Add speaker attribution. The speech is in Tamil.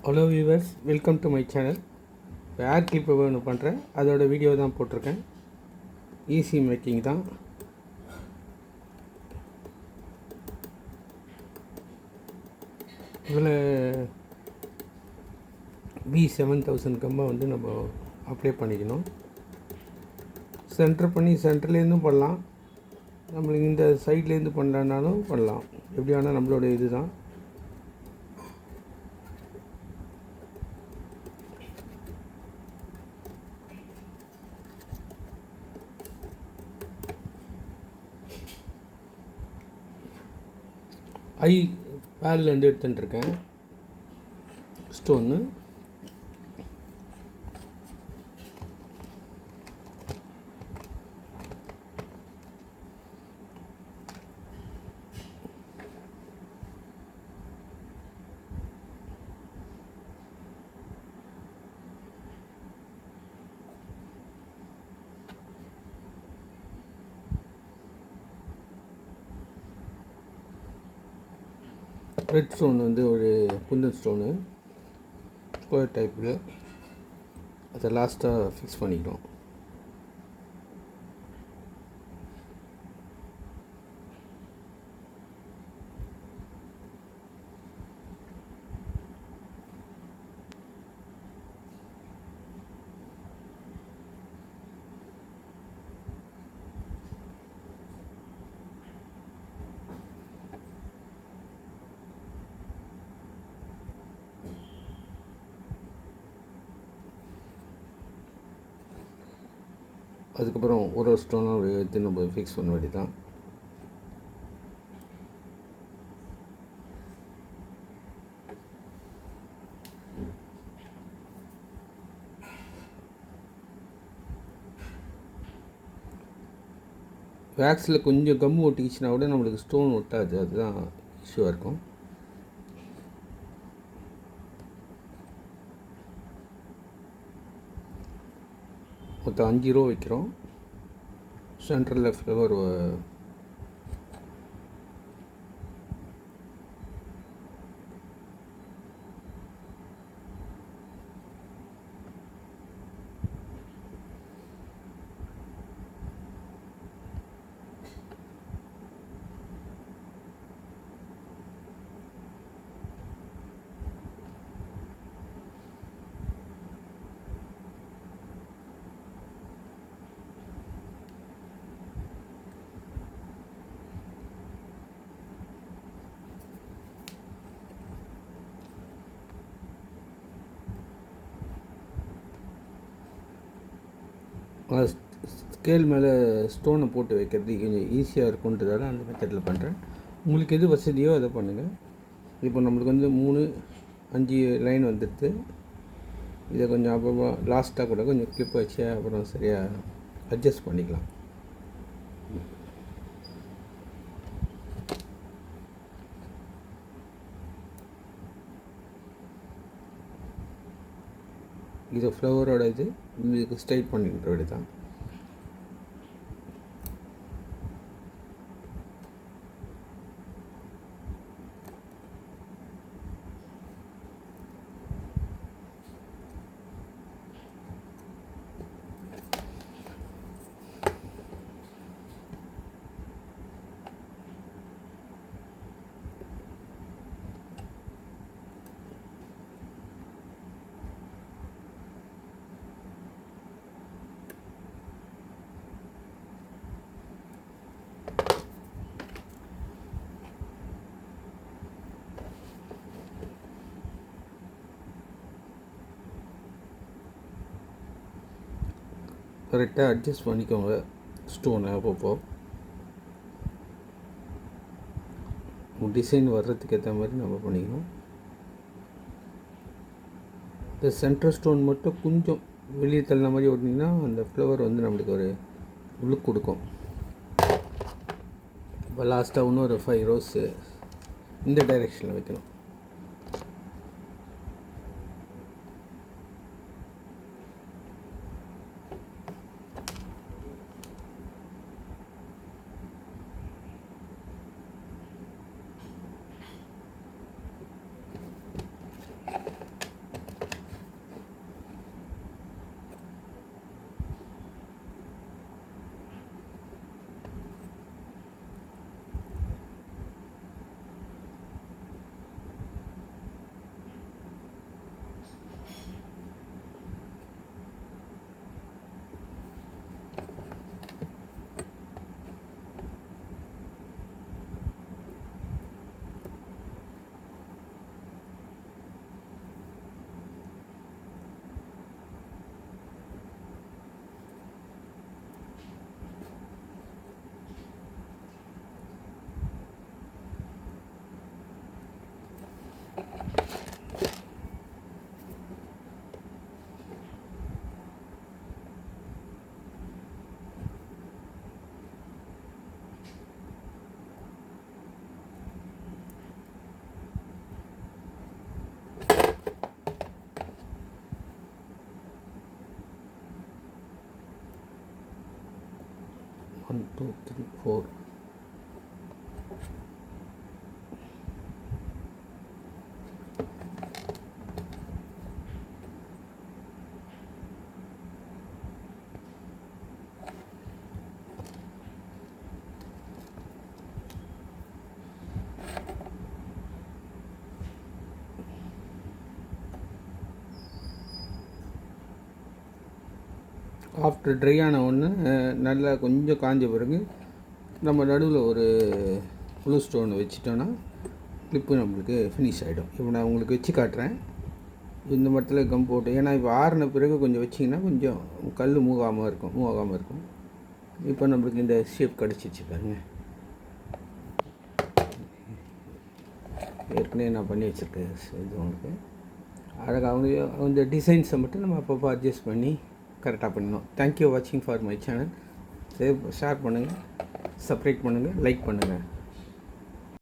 Speaker 1: Hello viewers, welcome to my channel. Air clip ஒன்று பண்ணுறேன், அதோட வீடியோ தான் போட்டிருக்கேன். ஈஸி மேக்கிங் தான். இதில் B7000 கம்மை வந்து நம்ம அப்ளை பண்ணிக்கணும். சென்டர் பண்ணி சென்டர்லேருந்தும் பண்ணலாம், நம்மளுக்கு இந்த சைட்லேருந்து பண்ணலனாலும் பண்ணலாம். எப்படி வேணால் நம்மளோட இது தான். ஐ பேர்லேருந்து எடுத்துட்டுருக்கேன் ஸ்டோன்னு. ரெட் ஸ்டோன் வந்து ஒரு குந்தன் ஸ்டோனு, ஸ்கொயர் டைப்பில். அதை லாஸ்ட்டாக ஃபிக்ஸ் பண்ணிக்கிறோம். அதுக்கப்புறம் ஒரு ஸ்டோனாக எடுத்து நம்ம ஃபிக்ஸ் பண்ண வேண்டி தான். வேக்ஸில் கொஞ்சம் கம் ஒட்டிக்கிச்சுன்னா கூட நம்மளுக்கு ஸ்டோன் ஒட்டாது, அதுதான் இஷ்யூவாக இருக்கும். மொத்தம் 5 ரோ வைக்கிறோம். சென்டரில் ஃப்ளவர் ஸ்கேல் மேலே ஸ்டோனை போட்டு வைக்கிறது கொஞ்சம் ஈஸியாக இருக்குன்றதால அந்த மெத்தடில் பண்ணுறேன். உங்களுக்கு எது வசதியோ அதை பண்ணுங்கள். இப்போ நம்மளுக்கு வந்து 3-5 லைன் வந்துடுது. இதை கொஞ்சம் அப்பப்போ லாஸ்ட்டாக கூட கொஞ்சம் கிளிப் வச்சு அப்புறம் சரியாக அட்ஜஸ்ட் பண்ணிக்கலாம். இது ஃப்ளவரோட இதுக்கு ஸ்டைட் பண்ணிக்கிற வேண்டி தான். கரெக்டாக அட்ஜஸ்ட் பண்ணிக்கோங்க ஸ்டோனை. அப்பப்போ டிசைன் வர்றதுக்கு ஏற்ற மாதிரி நம்ம பண்ணிக்கணும். இந்த சென்டர் ஸ்டோன் மட்டும் கொஞ்சம் வெளியே தள்ளின மாதிரி ஓட்டினீங்கன்னா அந்த ஃப்ளவர் வந்து நம்மளுக்கு ஒரு லுக் கொடுக்கும். இப்போ லாஸ்ட்டாக இன்னொரு 5 ரோஸு இந்த டைரெக்ஷனில் வைக்கணும். 1 2 3 4. ஆஃப்டர் ட்ரை ஆன ஒன்று நல்லா கொஞ்சம் காஞ்ச பிறகு நம்ம நடுவில் ஒரு ப்ளூ ஸ்டோன் வச்சிட்டோன்னா கிளிப்பு நம்மளுக்கு ஃபினிஷ் ஆகிடும். இப்போ நான் உங்களுக்கு வச்சு காட்டுறேன். இந்த மரத்தில் கம் போட்டு, ஏன்னா இப்போ ஆறின பிறகு கொஞ்சம் வச்சிங்கன்னா கொஞ்சம் கல் மூவ் ஆகாமல் இருக்கும். இப்போ நம்மளுக்கு இந்த ஷேப் கிடச்சிச்சு பாருங்கள். ஏற்கனவே நான் பண்ணி வச்சுருக்கேன் இது உங்களுக்கு அழகாக. அந்த டிசைன்ஸை மட்டும் நம்ம அப்பப்போ அட்ஜஸ்ட் பண்ணி கரெக்டாக பண்ணணும். தேங்க்யூ வாட்சிங் ஃபார் மை சேனல். ஷேர் பண்ணுங்கள், சப்ஸ்கிரைப் பண்ணுங்கள், லைக் பண்ணுங்கள்.